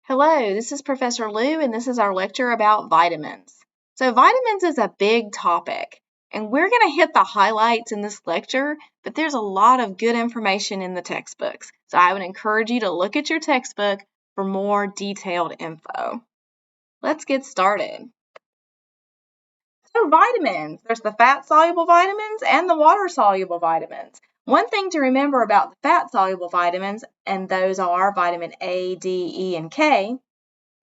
Hello, this is Professor Lou, and this is our lecture about vitamins. So, vitamins is a big topic, and we're going to hit the highlights in this lecture, but there's a lot of good information in the textbooks. So, I would encourage you to look at your textbook for more detailed info. Let's get started. So, vitamins, there's the fat-soluble vitamins and the water-soluble vitamins. One thing to remember about the fat-soluble vitamins, and those are vitamin A, D, E, and K,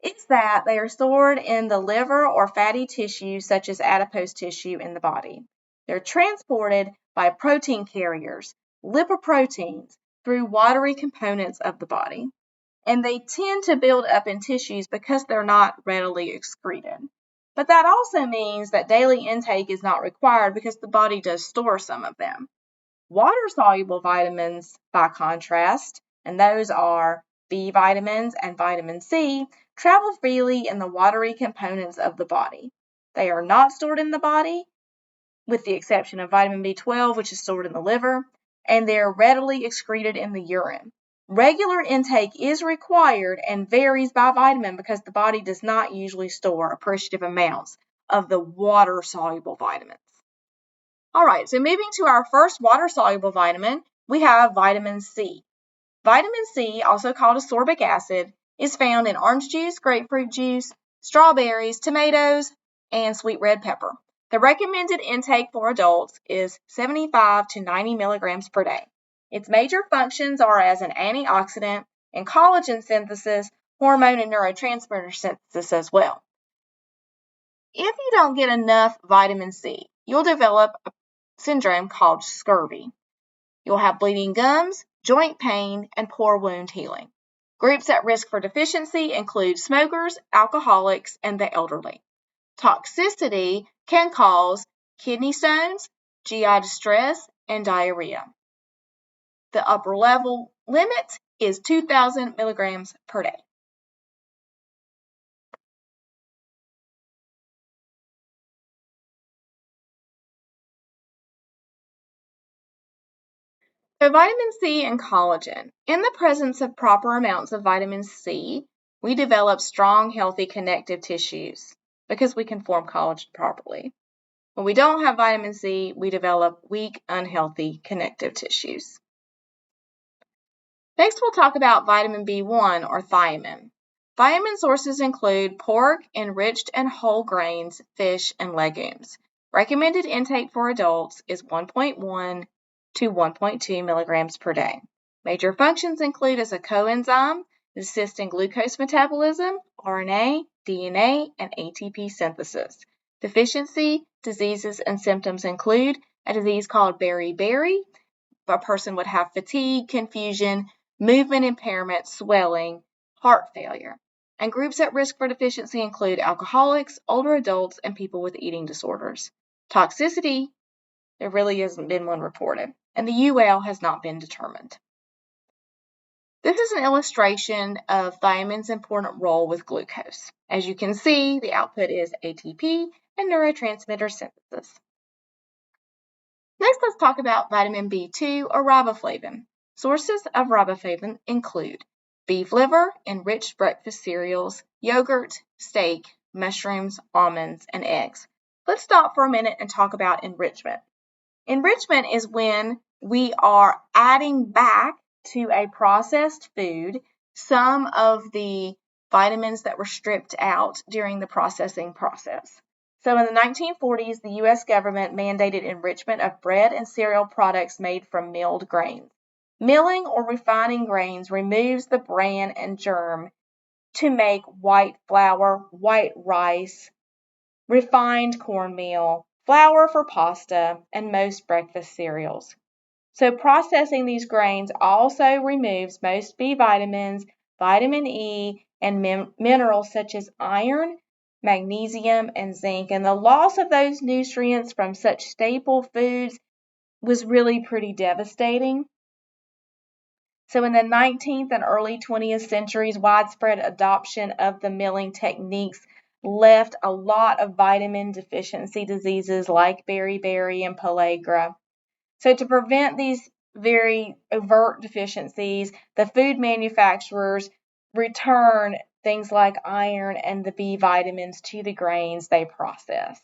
is that they are stored in the liver or fatty tissue such as adipose tissue in the body. They're transported by protein carriers, lipoproteins, through watery components of the body. And they tend to build up in tissues because they're not readily excreted. But that also means that daily intake is not required because the body does store some of them. Water-soluble vitamins, by contrast, and those are B vitamins and vitamin C, travel freely in the watery components of the body. They are not stored in the body, with the exception of vitamin B12, which is stored in the liver, and they are readily excreted in the urine. Regular intake is required and varies by vitamin because the body does not usually store appreciative amounts of the water-soluble vitamins. All right, so moving to our first water-soluble vitamin, we have vitamin C. Vitamin C, also called ascorbic acid, is found in orange juice, grapefruit juice, strawberries, tomatoes, and sweet red pepper. The recommended intake for adults is 75 to 90 milligrams per day. Its major functions are as an antioxidant and collagen synthesis, hormone and neurotransmitter synthesis as well. If you don't get enough vitamin C, you'll develop a syndrome called scurvy. You'll have bleeding gums, joint pain, and poor wound healing. Groups at risk for deficiency include smokers, alcoholics, and the elderly. Toxicity can cause kidney stones, GI distress, and diarrhea. The upper level limit is 2,000 milligrams per day. So vitamin C and collagen. In the presence of proper amounts of vitamin C, we develop strong, healthy connective tissues because we can form collagen properly. When we don't have vitamin C, we develop weak, unhealthy connective tissues. Next, we'll talk about vitamin B1 or thiamine. Vitamin sources include pork, enriched and whole grains, fish, and legumes. Recommended intake for adults is 1.1 to 1.2 milligrams per day. Major functions include as a coenzyme that assists in glucose metabolism, RNA, DNA, and ATP synthesis. Deficiency, diseases, and symptoms include a disease called beriberi. A person would have fatigue, confusion, movement impairment, swelling, heart failure. And groups at risk for deficiency include alcoholics, older adults, and people with eating disorders. Toxicity, there really hasn't been one reported, and the UL has not been determined. This is an illustration of thiamine's important role with glucose. As you can see, the output is ATP and neurotransmitter synthesis. Next, let's talk about vitamin B2 or riboflavin. Sources of riboflavin include beef liver, enriched breakfast cereals, yogurt, steak, mushrooms, almonds, and eggs. Let's stop for a minute and talk about enrichment. Enrichment is when we are adding back to a processed food some of the vitamins that were stripped out during the processing process. So in the 1940s, the U.S. government mandated enrichment of bread and cereal products made from milled grains. Milling or refining grains removes the bran and germ to make white flour, white rice, refined cornmeal, flour for pasta, and most breakfast cereals. So processing these grains also removes most B vitamins, vitamin E, and minerals such as iron, magnesium, and zinc. And the loss of those nutrients from such staple foods was really pretty devastating. So in the 19th and early 20th centuries, widespread adoption of the milling techniques left a lot of vitamin deficiency diseases like beriberi and pellagra. So to prevent these very overt deficiencies, the food manufacturers return things like iron and the B vitamins to the grains they process.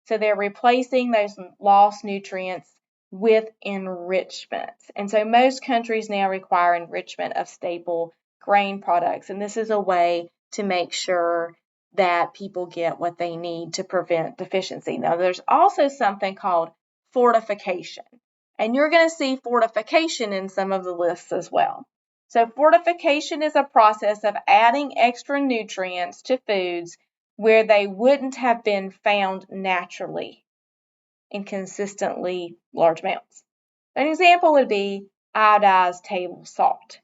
So they're replacing those lost nutrients with enrichment. And so most countries now require enrichment of staple grain products. And this is a way to make sure that people get what they need to prevent deficiency. Now, there's also something called fortification. And you're going to see fortification in some of the lists as well. So fortification is a process of adding extra nutrients to foods where they wouldn't have been found naturally in consistently large amounts. An example would be iodized table salt.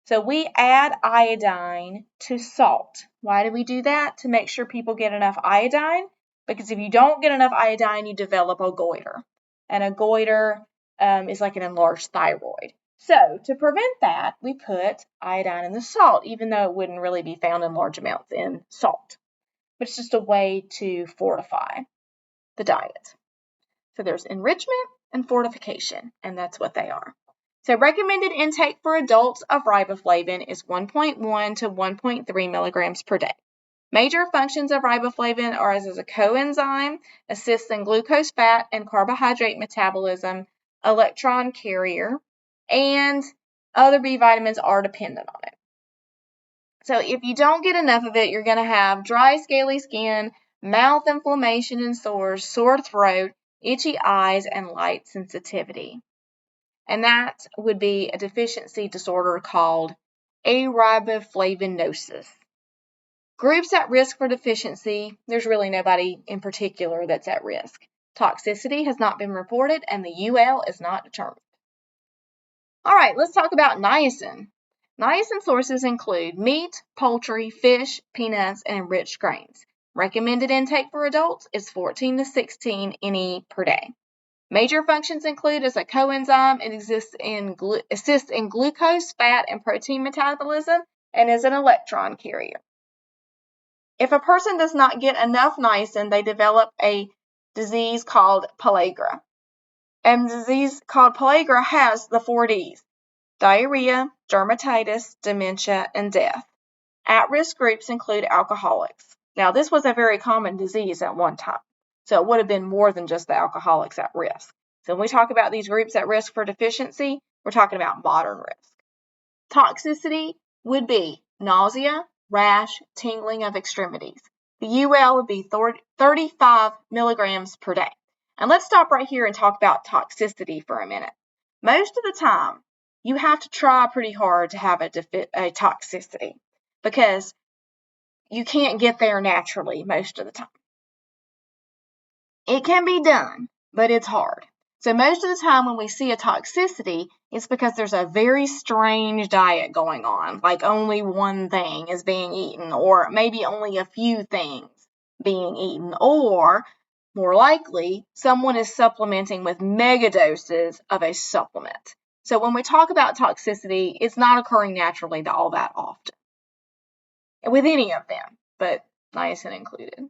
So we add iodine to salt. Why do we do that? To make sure people get enough iodine, because if you don't get enough iodine, you develop a goiter. And a goiter is like an enlarged thyroid. So to prevent that, we put iodine in the salt, even though it wouldn't really be found in large amounts in salt. But it's just a way to fortify the diet. So there's enrichment and fortification, and that's what they are. So recommended intake for adults of riboflavin is 1.1 to 1.3 milligrams per day. Major functions of riboflavin are as a coenzyme, assists in glucose, fat, and carbohydrate metabolism, electron carrier, and other B vitamins are dependent on it. So if you don't get enough of it, you're going to have dry, scaly skin, mouth inflammation and sores, sore throat, itchy eyes, and light sensitivity. And that would be a deficiency disorder called ariboflavinosis. Groups at risk for deficiency, there's really nobody in particular that's at risk. Toxicity has not been reported, and the UL is not determined. All right, let's talk about niacin. Niacin sources include meat, poultry, fish, peanuts, and enriched grains. Recommended intake for adults is 14 to 16 NE per day. Major functions include as a coenzyme, it assists in glucose, fat, and protein metabolism, and is an electron carrier. If a person does not get enough niacin, they develop a disease called pellagra. And the disease called pellagra has the 4 Ds: diarrhea, dermatitis, dementia, and death. At-risk groups include alcoholics. Now, this was a very common disease at one time, so it would have been more than just the alcoholics at risk. So when we talk about these groups at risk for deficiency, we're talking about modern risk. Toxicity would be nausea, rash, tingling of extremities. The UL would be 35 milligrams per day. And let's stop right here and talk about toxicity for a minute. Most of the time, you have to try pretty hard to have a toxicity because you can't get there naturally most of the time. It can be done, but it's hard. So most of the time when we see a toxicity, it's because there's a very strange diet going on, like only one thing is being eaten, or maybe only a few things being eaten, or more likely, someone is supplementing with mega doses of a supplement. So when we talk about toxicity, it's not occurring naturally all that often with any of them, but niacin included.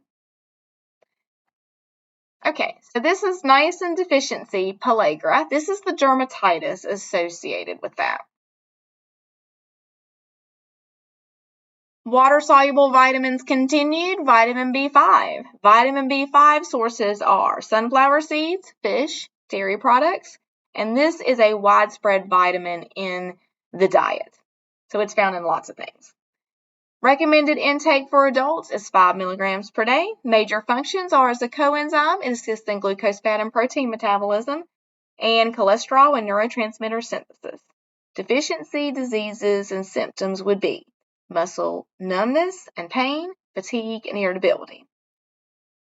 Okay, so this is niacin deficiency, pellagra. This is the dermatitis associated with that. Water-soluble vitamins continued, vitamin B5. Vitamin B5 sources are sunflower seeds, fish, dairy products, and this is a widespread vitamin in the diet. So it's found in lots of things. Recommended intake for adults is 5 milligrams per day. Major functions are as a coenzyme, it assists in glucose, fat, and protein metabolism, and cholesterol and neurotransmitter synthesis. Deficiency diseases and symptoms would be muscle numbness and pain, fatigue, and irritability.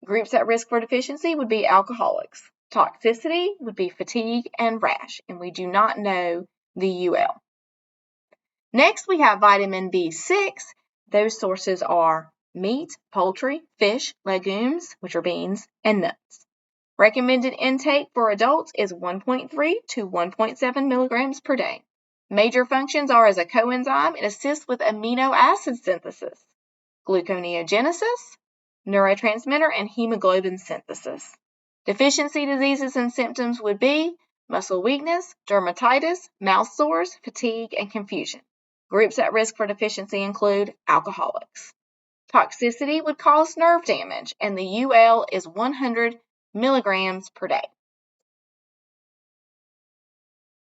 Groups at risk for deficiency would be alcoholics. Toxicity would be fatigue and rash, and we do not know the UL. Next, we have vitamin B6. Those sources are meat, poultry, fish, legumes, which are beans, and nuts. Recommended intake for adults is 1.3 to 1.7 milligrams per day. Major functions are as a coenzyme, it assists with amino acid synthesis, gluconeogenesis, neurotransmitter, and hemoglobin synthesis. Deficiency diseases and symptoms would be muscle weakness, dermatitis, mouth sores, fatigue, and confusion. Groups at risk for deficiency include alcoholics. Toxicity would cause nerve damage, and the UL is 100 milligrams per day.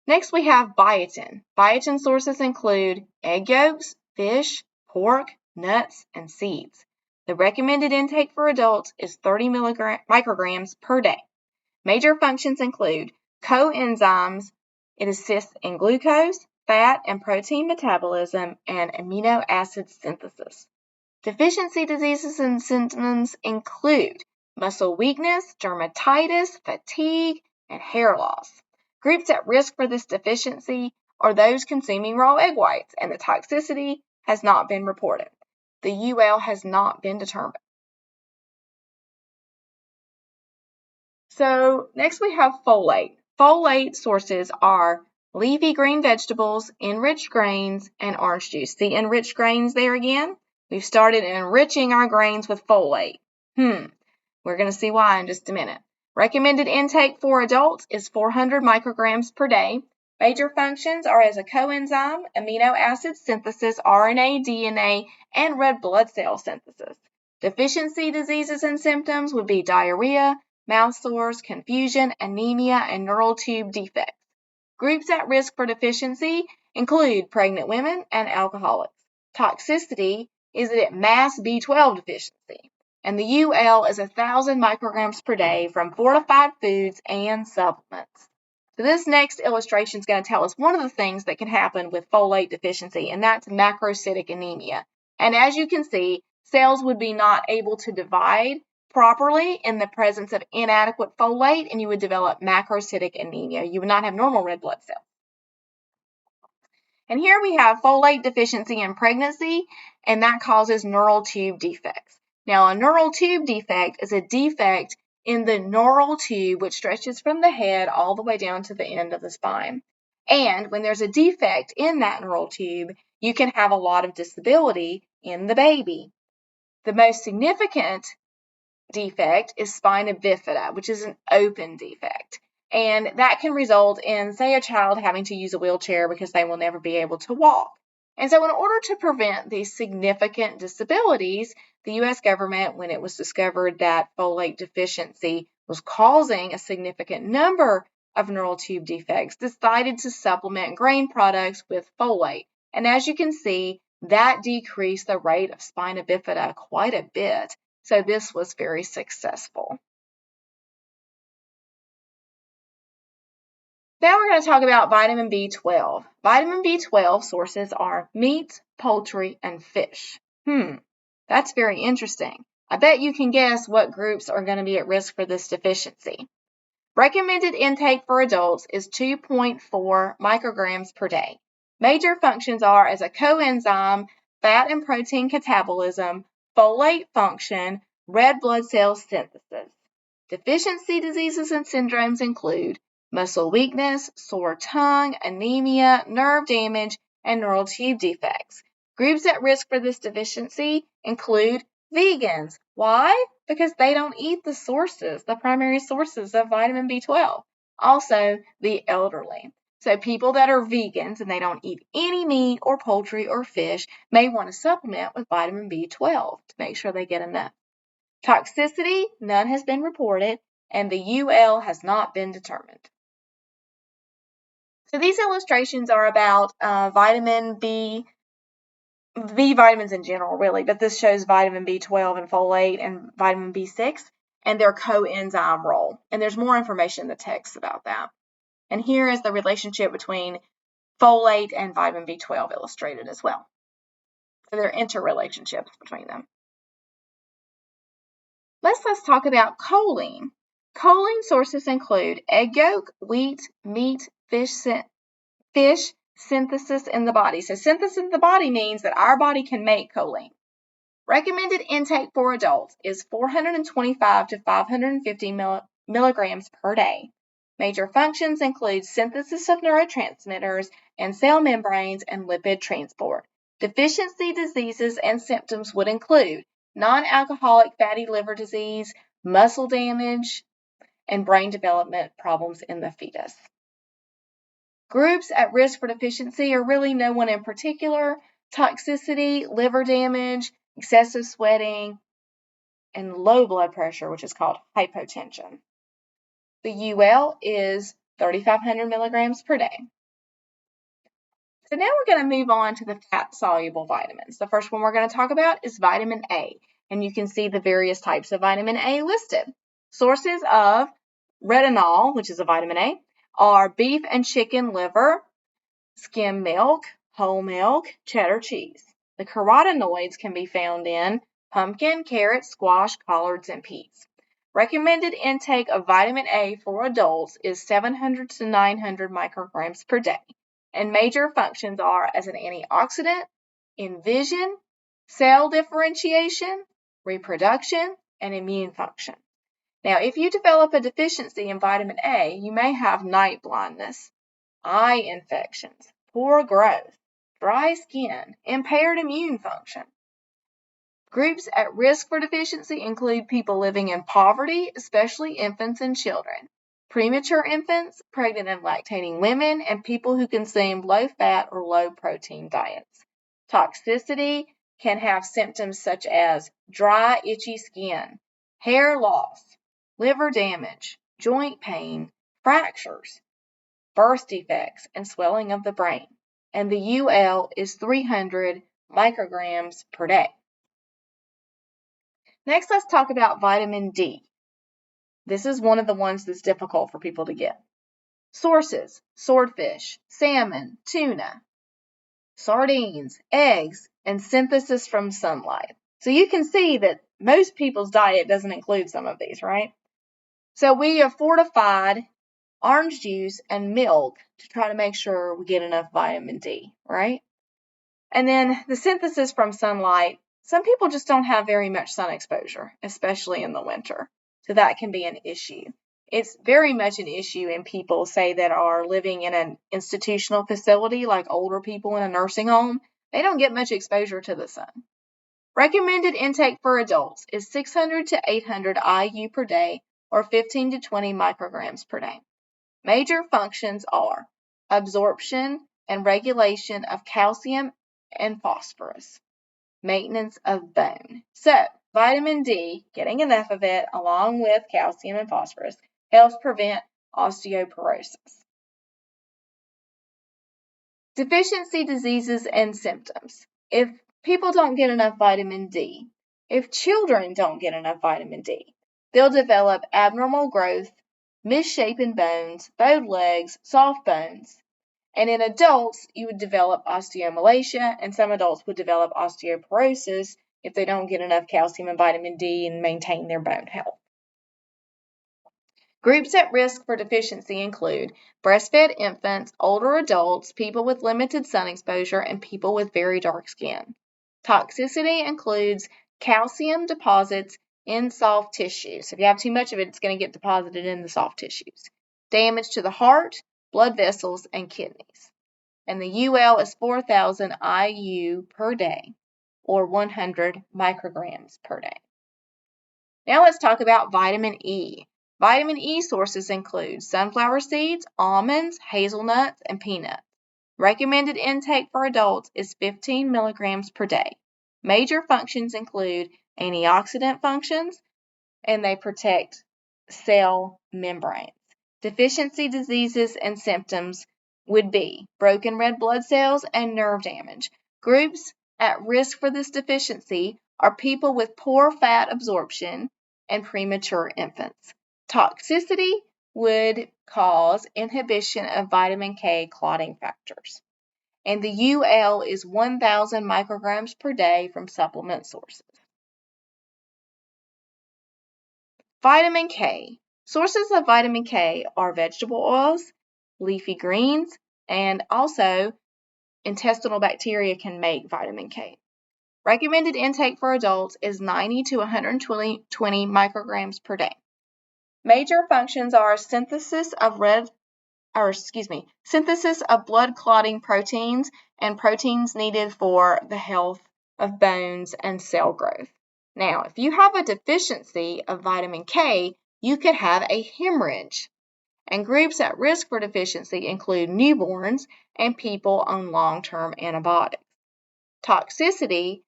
Next, we have biotin. Biotin sources include egg yolks, fish, pork, nuts, and seeds. The recommended intake for adults is 30 micrograms per day. Major functions include coenzymes. It assists in glucose, fat, and protein metabolism, and amino acid synthesis. Deficiency diseases and symptoms include muscle weakness, dermatitis, fatigue, and hair loss. Groups at risk for this deficiency are those consuming raw egg whites, and the toxicity has not been reported. The UL has not been determined. So next we have folate. Folate sources are leafy green vegetables, enriched grains, and orange juice. The enriched grains there again. We've started enriching our grains with folate. We're going to see why in just a minute. Recommended intake for adults is 400 micrograms per day. Major functions are as a coenzyme, amino acid synthesis, RNA, DNA, and red blood cell synthesis. Deficiency diseases and symptoms would be diarrhea, mouth sores, confusion, anemia, and neural tube defects. Groups at risk for deficiency include pregnant women and alcoholics. Toxicity is at mass B12 deficiency, and the UL is 1,000 micrograms per day from fortified foods and supplements. So this next illustration is going to tell us one of the things that can happen with folate deficiency, and that's macrocytic anemia. And as you can see, cells would be not able to divide properly in the presence of inadequate folate, and you would develop macrocytic anemia. You would not have normal red blood cells. And here we have folate deficiency in pregnancy, and that causes neural tube defects. Now, a neural tube defect is a defect in the neural tube, which stretches from the head all the way down to the end of the spine. And when there's a defect in that neural tube, you can have a lot of disability in the baby. The most significant defect is spina bifida, which is an open defect. And that can result in, say, a child having to use a wheelchair because they will never be able to walk. And so in order to prevent these significant disabilities, the U.S. government, when it was discovered that folate deficiency was causing a significant number of neural tube defects, decided to supplement grain products with folate. And as you can see, that decreased the rate of spina bifida quite a bit. So this was very successful. Now we're going to talk about vitamin B12. Vitamin B12 sources are meat, poultry, and fish. That's very interesting. I bet you can guess what groups are going to be at risk for this deficiency. Recommended intake for adults is 2.4 micrograms per day. Major functions are as a coenzyme, fat and protein catabolism, folate function, red blood cell synthesis. Deficiency diseases and syndromes include muscle weakness, sore tongue, anemia, nerve damage, and neural tube defects. Groups at risk for this deficiency include vegans. Why? Because they don't eat the primary sources of vitamin B12. Also, the elderly. So people that are vegans and they don't eat any meat or poultry or fish may want to supplement with vitamin B12 to make sure they get enough. Toxicity, none has been reported, and the UL has not been determined. So these illustrations are about vitamin B vitamins in general, really, but this shows vitamin B12 and folate and vitamin B6 and their coenzyme role. And there's more information in the text about that. And here is the relationship between folate and vitamin B12 illustrated as well. So there are interrelationships between them. Let's talk about choline. Choline sources include egg yolk, wheat, meat, fish synthesis in the body. So synthesis in the body means that our body can make choline. Recommended intake for adults is 425 to 550 milligrams per day. Major functions include synthesis of neurotransmitters and cell membranes and lipid transport. Deficiency diseases and symptoms would include non-alcoholic fatty liver disease, muscle damage, and brain development problems in the fetus. Groups at risk for deficiency are really no one in particular: toxicity, liver damage, excessive sweating, and low blood pressure, which is called hypotension. The UL is 3,500 milligrams per day. So now we're going to move on to the fat-soluble vitamins. The first one we're going to talk about is vitamin A, and you can see the various types of vitamin A listed. Sources of retinol, which is a vitamin A, are beef and chicken liver, skim milk, whole milk, cheddar cheese. The carotenoids can be found in pumpkin, carrot, squash, collards, and peas. Recommended intake of vitamin A for adults is 700 to 900 micrograms per day, and major functions are as an antioxidant, in vision, cell differentiation, reproduction, and immune function. Now, if you develop a deficiency in vitamin A, you may have night blindness, eye infections, poor growth, dry skin, impaired immune function. Groups at risk for deficiency include people living in poverty, especially infants and children, premature infants, pregnant and lactating women, and people who consume low-fat or low-protein diets. Toxicity can have symptoms such as dry, itchy skin, hair loss, liver damage, joint pain, fractures, birth defects, and swelling of the brain. And the UL is 300 micrograms per day. Next, let's talk about vitamin D. This is one of the ones that's difficult for people to get. Sources: swordfish, salmon, tuna, sardines, eggs, and synthesis from sunlight. So you can see that most people's diet doesn't include some of these, right? So we have fortified orange juice and milk to try to make sure we get enough vitamin D, right? And then the synthesis from sunlight. Some people just don't have very much sun exposure, especially in the winter. So that can be an issue. It's very much an issue in people, say, that are living in an institutional facility, like older people in a nursing home. They don't get much exposure to the sun. Recommended intake for adults is 600 to 800 IU per day, or 15 to 20 micrograms per day. Major functions are absorption and regulation of calcium and phosphorus, maintenance of bone. So, vitamin D, getting enough of it, along with calcium and phosphorus, helps prevent osteoporosis. Deficiency diseases and symptoms. If people don't get enough vitamin D, if children don't get enough vitamin D, they'll develop abnormal growth, misshapen bones, bowed legs, soft bones. And in adults, you would develop osteomalacia, and some adults would develop osteoporosis if they don't get enough calcium and vitamin D and maintain their bone health. Groups at risk for deficiency include breastfed infants, older adults, people with limited sun exposure, and people with very dark skin. Toxicity includes calcium deposits in soft tissues. If you have too much of it, it's going to get deposited in the soft tissues. Damage to the heart, blood vessels, and kidneys. And the UL is 4,000 IU per day, or 100 micrograms per day. Now let's talk about vitamin E. Vitamin E sources include sunflower seeds, almonds, hazelnuts, and peanuts. Recommended intake for adults is 15 milligrams per day. Major functions include antioxidant functions, and they protect cell membranes. Deficiency diseases and symptoms would be broken red blood cells and nerve damage. Groups at risk for this deficiency are people with poor fat absorption and premature infants. Toxicity would cause inhibition of vitamin K clotting factors. And the UL is 1,000 micrograms per day from supplement sources. Vitamin K. Sources of vitamin K are vegetable oils, leafy greens, and also intestinal bacteria can make vitamin K. Recommended intake for adults is 90 to 120 micrograms per day. Major functions are synthesis of blood clotting proteins and proteins needed for the health of bones and cell growth. Now, if you have a deficiency of vitamin K, you could have a hemorrhage. And groups at risk for deficiency include newborns and people on long-term antibiotics. Toxicity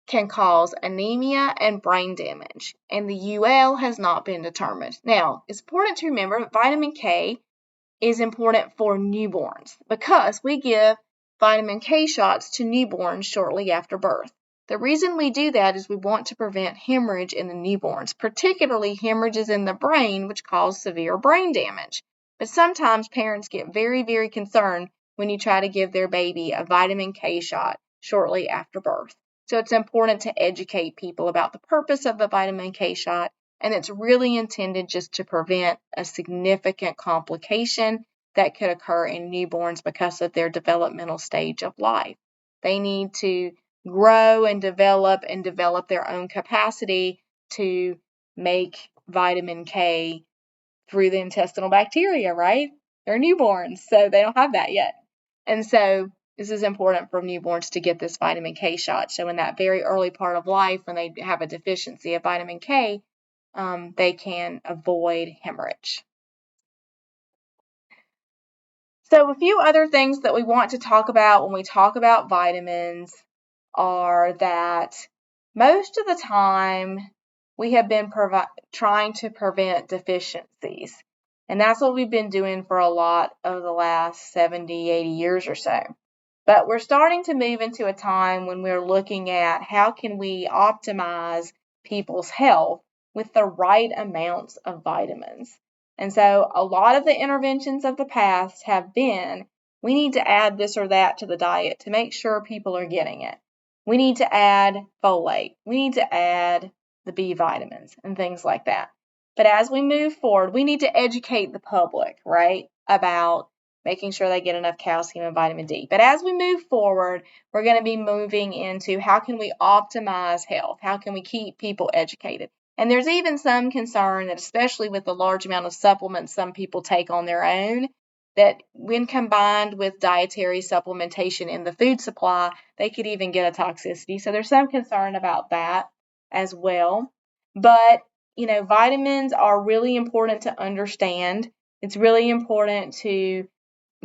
can cause anemia and brain damage, and the UL has not been determined. Now, it's important to remember that vitamin K is important for newborns because we give vitamin K shots to newborns shortly after birth. The reason we do that is we want to prevent hemorrhage in the newborns, particularly hemorrhages in the brain, which cause severe brain damage. But sometimes parents get very, very concerned when you try to give their baby a vitamin K shot shortly after birth. So it's important to educate people about the purpose of a vitamin K shot, and it's really intended just to prevent a significant complication that could occur in newborns because of their developmental stage of life. They need to grow and develop their own capacity to make vitamin K through the intestinal bacteria, right? They're newborns, so they don't have that yet. And so this is important for newborns to get this vitamin K shot. So in that very early part of life, when they have a deficiency of vitamin K, they can avoid hemorrhage. So a few other things that we want to talk about when we talk about vitamins are that most of the time we have been trying to prevent deficiencies. And that's what we've been doing for a lot of the last 70, 80 years or so. But we're starting to move into a time when we're looking at how can we optimize people's health with the right amounts of vitamins. And so a lot of the interventions of the past have been, we need to add this or that to the diet to make sure people are getting it. We need to add folate. We need to add the B vitamins and things like that. But as we move forward, we need to educate the public, right, about making sure they get enough calcium and vitamin D. But as we move forward, we're going to be moving into how can we optimize health? How can we keep people educated? And there's even some concern that, especially with the large amount of supplements some people take on their own, that when combined with dietary supplementation in the food supply, they could even get a toxicity. So there's some concern about that as well. But, vitamins are really important to understand. It's really important to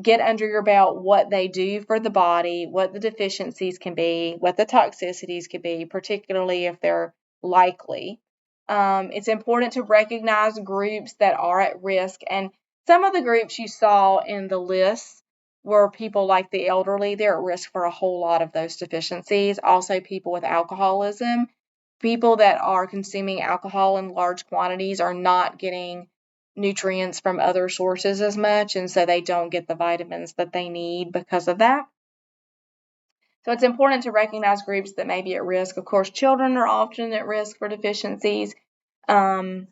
get under your belt what they do for the body, what the deficiencies can be, what the toxicities could be, particularly if they're likely. It's important to recognize groups that are at risk. And some of the groups you saw in the list were people like the elderly. They're at risk for a whole lot of those deficiencies. Also, people with alcoholism. People that are consuming alcohol in large quantities are not getting nutrients from other sources as much, and so they don't get the vitamins that they need because of that. So it's important to recognize groups that may be at risk. Of course, children are often at risk for deficiencies, and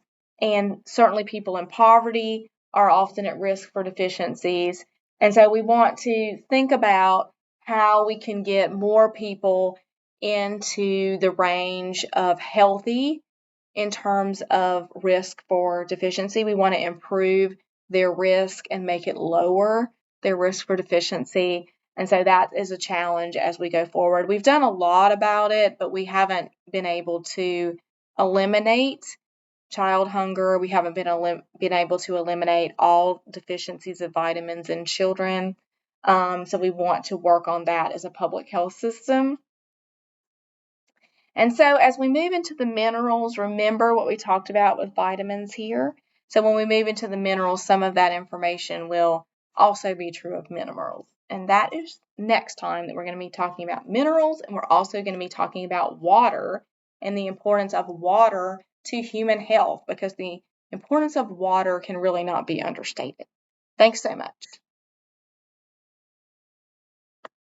certainly people in poverty are often at risk for deficiencies. And so we want to think about how we can get more people into the range of healthy in terms of risk for deficiency. We want to improve their risk and make it lower, their risk for deficiency. And so that is a challenge as we go forward. We've done a lot about it, but we haven't been able to eliminate child hunger. We haven't been able to eliminate all deficiencies of vitamins in children. So we want to work on that as a public health system. And so as we move into the minerals, remember what we talked about with vitamins here. So when we move into the minerals, some of that information will also be true of minerals. And that is next time that we're going to be talking about minerals, and we're also going to be talking about water and the importance of water to human health, because the importance of water can really not be understated. Thanks so much.